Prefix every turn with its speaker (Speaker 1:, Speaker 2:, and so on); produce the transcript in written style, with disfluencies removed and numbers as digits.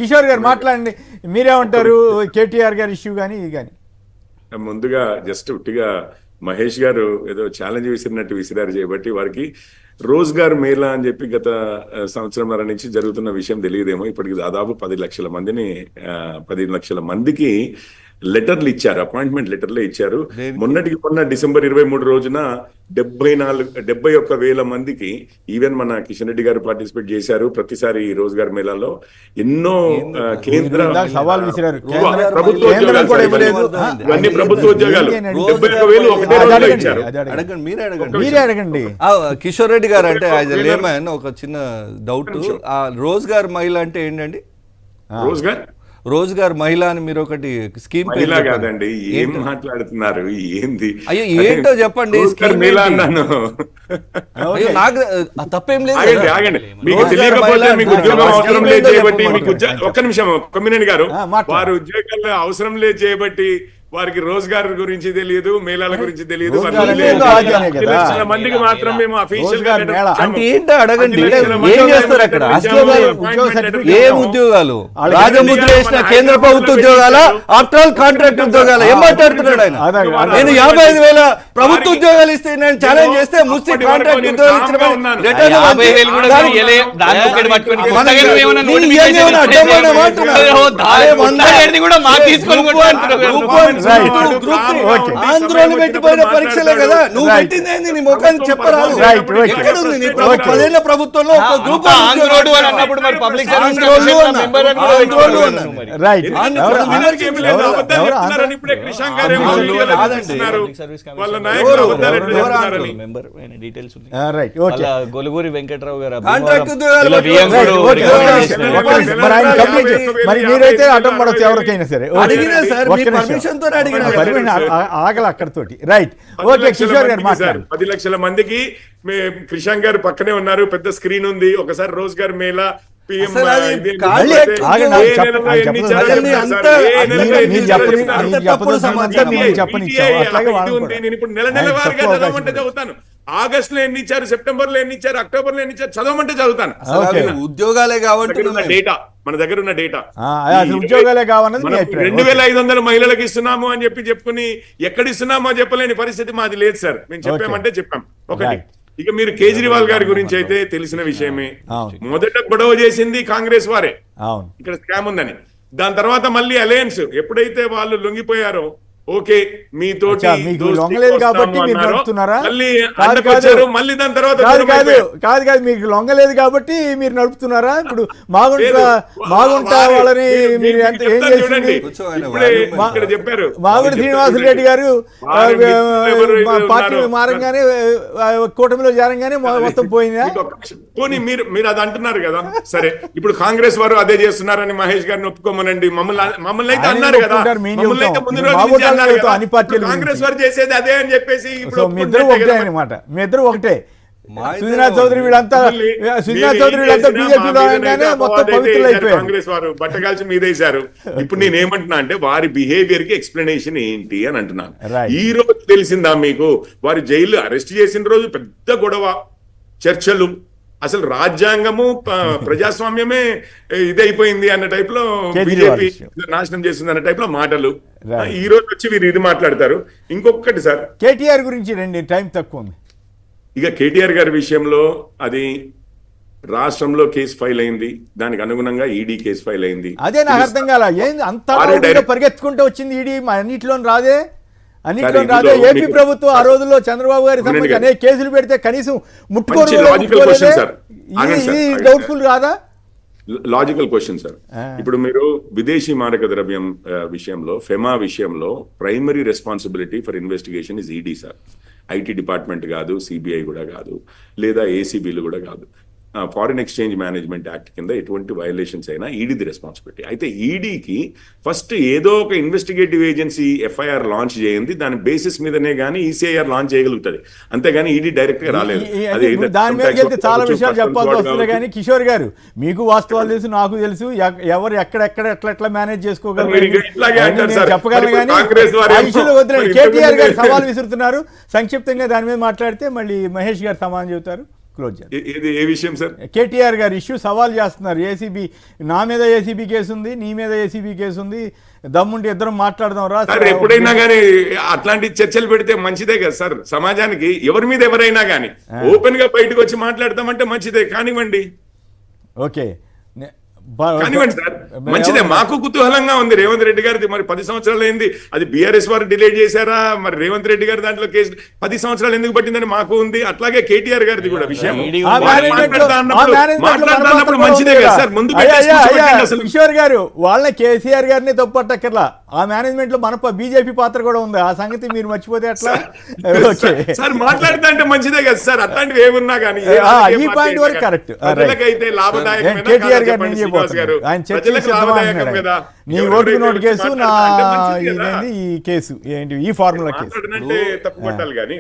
Speaker 1: కిషోర్ గారు మాట్లాడండి, మీరేమంటారు కేటీఆర్ గారి ఇష్యూ కానీ ఇది కానీ?
Speaker 2: ముందుగా జస్ట్ ఉట్టిగా మహేష్ గారు ఏదో ఛాలెంజ్ విసిరినట్టు విసిరారు చేయబట్టి వారికి రోజ్గార్ మేళా అని చెప్పి గత సంవత్సరంన్నర నుంచి జరుగుతున్న విషయం తెలియదేమో. ఇప్పటికి దాదాపు 10 లక్షల మందిని 10 లక్షల మందికి లెటర్లు ఇచ్చారు, అపాయింట్మెంట్ లెటర్లే ఇచ్చారు. మొన్నటికి మొన్న డిసెంబర్ 23 రోజున 71,000 మందికి ఈవెన్ మన కిషన్ రెడ్డి గారు పార్టిసిపేట్ చేశారు. ప్రతిసారి రోజ్గార్ మేళాలో ఎన్నో కేంద్ర ప్రభుత్వ ఉద్యోగాలు 71,000 ఒకటే రోజులో ఇచ్చారు.
Speaker 1: మీరే అడగండి.
Speaker 3: కిషోర్ రెడ్డి గారు అంటే లేమన్ ఒక చిన్న డౌట్, ఆ రోజ్గార్ మహిళ అంటే ఏంటండి? రోజ్గార్ మహిళ అని మీరు ఒకటి స్కీమ్
Speaker 2: కాదండి, ఏం మాట్లాడుతున్నారు, ఏంది?
Speaker 3: అయ్యో ఏంటో చెప్పండి. నాకు తప్పేం లేదు.
Speaker 2: మీకు తెలియకపోతే మీకు ఉద్యోగం అవసరం లేదు చేయబట్టి, మీకు ఒక్క నిమిషం కొమ్మినేని గారు, వారు ఉద్యోగాలు అవసరం లేదు చేయబట్టి వారికి రోజ్గార్ గురించి తెలియదు, మేళాల గురించి తెలియదు. మందికి మాత్రం మేము అఫీషియల్ గా
Speaker 3: అంటే ఏంటో అడగండి, ఏం చేస్తారు అక్కడ? ఏం ఉద్యోగాలు? రాజముద్ర వేసిన కేంద్ర ప్రభుత్వ ఉద్యోగాల, ఆఫ్టర్ ఆల్ కాంట్రాక్ట్ ఉద్యోగాలు. ఏం మాట్లాడుతున్నాడు ఆయన? నేను 55,000 ప్రభుత్వ ఉద్యోగాలు ఇస్తే నేను ఛాలెంజ్ చేస్తే ముస్లిం కాంట్రాక్ట్ ఉద్యోగాలు ఆంధ్రోలు పెట్టిపోయిన పరీక్షలే కదా, నువ్వు పెట్టింది ఏంది? నీ ముఖాన్ని చెప్పరాదు. ఎక్కడుంది నీ 10 ఏళ్ల ప్రభుత్వంలో ఒక గ్రూప్
Speaker 4: గొలుగూరి వెంకట్రావు గారు
Speaker 1: ఎవరికైనా సరే ఆగల అక్కడతోటి. Right, okay. కిషోర్ గారు మాట్లాడారు.
Speaker 2: 10 లక్షల మందికి క్రిషాంక్ గారు పక్కనే ఉన్నారు, పెద్ద స్క్రీన్ ఉంది. ఒకసారి రోజ్గార్ మేళా చదువుతాను. ఆగస్ట్ లో ఎన్ని ఇచ్చారు, సెప్టెంబర్ లో ఎన్ని ఇచ్చారు, అక్టోబర్ లో ఎన్ని ఇచ్చారు చదవమంటే చదువుతాను.
Speaker 3: ఉద్యోగాలే కాబట్టి
Speaker 2: డేటా మన దగ్గర ఉన్న డేటా
Speaker 1: ఉద్యోగాలే కావాలన్నది
Speaker 2: 2,500 మహిళలకు ఇస్తున్నాము అని చెప్పుకుని ఎక్కడ ఇస్తున్నామో చెప్పలేని పరిస్థితి మాది లేదు సార్. మేము చెప్పామంటే చెప్పాం. ఒకటి, ఇక మీరు కేజ్రీవాల్ గారి గురించి అయితే తెలిసిన విషయమే. మొదట గొడవ చేసింది కాంగ్రెస్ వారే, ఇక్కడ స్కామ్ ఉందని. దాని తర్వాత మళ్ళీ అలయన్స్ ఎప్పుడైతే వాళ్ళు లొంగిపోయారో, ఓకే మీతోటి
Speaker 1: లొంగలేదు కాబట్టి మీరు నడుపుతున్నారా?
Speaker 2: మళ్ళీ దాని తర్వాత
Speaker 1: కాదు మీకు లొంగలేదు కాబట్టి మీరు నడుపుతున్నారా? ఇప్పుడు మాగుంటా వాళ్ళని మీరు ఏం చేసింది?
Speaker 2: చెప్పారు
Speaker 1: మాగుంట శ్రీనివాసరెడ్డి గారు పార్టీ మారంగానే కూటమిలో చేరంగానే మొత్తం పోయిందా?
Speaker 2: పోనీ మీరు అది అంటున్నారు కదా, సరే ఇప్పుడు కాంగ్రెస్ వారు అదే చేస్తున్నారని మహేష్ గారిని ఒప్పుకోమనండి. మమ్మల్ని అయితే అన్నారు కదా, మమ్మల్ని అయితే ముందు రోజు కాంగ్రెస్ వారు చేసేది అదే అని చెప్పేసి
Speaker 1: మీ ఇద్దరు ఒకటే అనమాట. మీ ఇద్దరు ఒకటే. సుజనా చౌదరి వీళ్ళంతా బీజేపీలో మొత్తం పవిత్రులు అయిపోయారు.
Speaker 2: కాంగ్రెస్ వారు బట్టగాల్చి మీదేశారు. ఇప్పుడు నేను ఏమంటున్నా అంటే వారి బిహేవియర్ కి ఎక్స్ప్లెనేషన్ ఏంటి అని అంటున్నాను. ఈ రోజు తెలిసిందా మీకు? వారి జైలు అరెస్ట్ చేసిన రోజు పెద్ద గొడవ, చర్చలు, అసలు రాజ్యాంగము ప్రజాస్వామ్యమే ఇదైపోయింది అన్న టైప్ లో, బీజేపీ నాశనం చేస్తుంది అన్న టైప్ లో మాటలు. ఈ రోజు వచ్చి వీరు ఇది మాట్లాడతారు. ఇంకొకటి సార్,
Speaker 1: కేటీఆర్ గురించి రండి, టైం తక్కువ ఉంది.
Speaker 2: ఇక కేటీఆర్ గారి విషయంలో అది రాష్ట్రంలో కేసు ఫైల్ అయింది, దానికి అనుగుణంగా ఈడీ కేసు ఫైల్ అయింది.
Speaker 1: అదే నాకు అర్థం కాల, ఏంది అంత పరిగెత్తుకుంటూ వచ్చింది ఈడీ? అన్నిట్లో రాదే, అన్నిట్లో రాదే. ఏపీ ప్రభుత్వం ఆ రోజుల్లో చంద్రబాబు గారి సంబంధించి అనేక కేసులు పెడితే కనీసం డౌట్ఫుల్ కాదా?
Speaker 2: Logical question sir. ఇప్పుడు మీరు విదేశీ మారక ద్రవ్యం విషయంలో, ఫెమా విషయంలో primary responsibility for investigation is ED sir. IT department కాదు, సిబిఐ కూడా కాదు, లేదా ఏసీబీలు కూడా కాదు. ఫారిన్ ఎక్స్చేంజ్ మేనేజ్మెంట్ యాక్ట్ కింద ఎటువంటి వయలేషన్స్ అయినా ఈడీది రెస్పాన్సిబిలిటీ. అయితే ఈడీకి ఫస్ట్ ఏదో ఒక ఇన్వెస్టిగేటివ్ ఏజెన్సీ ఎఫ్ఐఆర్ లాంచ్ చేయండి, దాని బేసిస్ మీదనే గానీ ఈసీఐఆర్ లాంచ్ చేయగలుగుతుంది, అంతేగాని ఈడీ డైరెక్ట్ గా రాలేదు.
Speaker 1: దాని మీద చాలా విషయాలు చెప్పాల్సి వస్తుంది. కానీ కిషోర్ గారు, మీకు వాస్తవాలు తెలుసు, నాకు తెలుసు, ఎవరు ఎట్లా మేనేజ్ చేసుకోగలరు చెప్పగలను. కానీ వద్దండి, కేటీఆర్ గారు సవాల్ విసురుతున్నారు. సంక్షిప్తంగా దాని మీద మాట్లాడితే మళ్ళీ మహేష్ గారు సమాధానం చెబుతారు. క్లోజ్ చేద్దాం.
Speaker 2: ఏది ఏ విషయం సార్?
Speaker 1: కేటీఆర్ గారు ఇష్యూ సవాల్ చేస్తున్నారు. ఏసీబీ నా మీద ఏసీబీ కేసు ఉంది, నీ మీద ఏసీబీ కేసు ఉంది, దమ్ముంటే ఇద్దరం మాట్లాడదాం రా.
Speaker 2: సార్ ఎప్పుడైనా కానీ అట్లాంటి చర్చలు పెడితే మంచిదే కదా సార్. సమాజానికి ఎవరి మీద ఎవరైనా కానీ ఓపెన్ గా బయటకు వచ్చి మాట్లాడతామంటే మంచిదే, కానివ్వండి.
Speaker 1: ఓకే
Speaker 2: కానివ్వండి సార్, మంచిదే. మాకు కుతూహలంగా ఉంది రేవంత్ రెడ్డి గారిది. మరి 10 సంవత్సరాలు అయింది, అది బీఆర్ఎస్ వారు డిలే చేశారా, మరి రేవంత్ రెడ్డి గారి దాంట్లో కేసు 10 సంవత్సరాలు ఎందుకు పట్టిందని మాకు ఉంది. అట్లాగే కేటీఆర్ గారిది కూడా విషయం మాట్లాడుతున్నప్పుడు మంచిదే కదా సార్. ముందు
Speaker 1: కిషోర్ గారు వాళ్ళని కేసీఆర్ గారిని తప్పట్టక్కర్లా, ఆ మేనేజ్మెంట్ లో మన బీజేపీ పాత్ర కూడా ఉంది. ఆ సంగతి మీరు మర్చిపోతే ఎట్లా?
Speaker 2: సార్ మాట్లాడుతా అంటే మంచిదే కదా సార్. అట్లాంటివి ఏమున్నా కానీ
Speaker 1: ఈ పాయింట్ వరకు కరెక్ట్.
Speaker 2: అయితే లాభదాయకమైన
Speaker 1: కేటీఆర్ గారు ఆయన చర్చ నీ ఓటుకు నోటు కేసు, నా ఇదేంటి ఈ కేసు ఏంటి, ఈ ఫార్ములా కేసు
Speaker 2: తప్పు పట్టాలి కానీ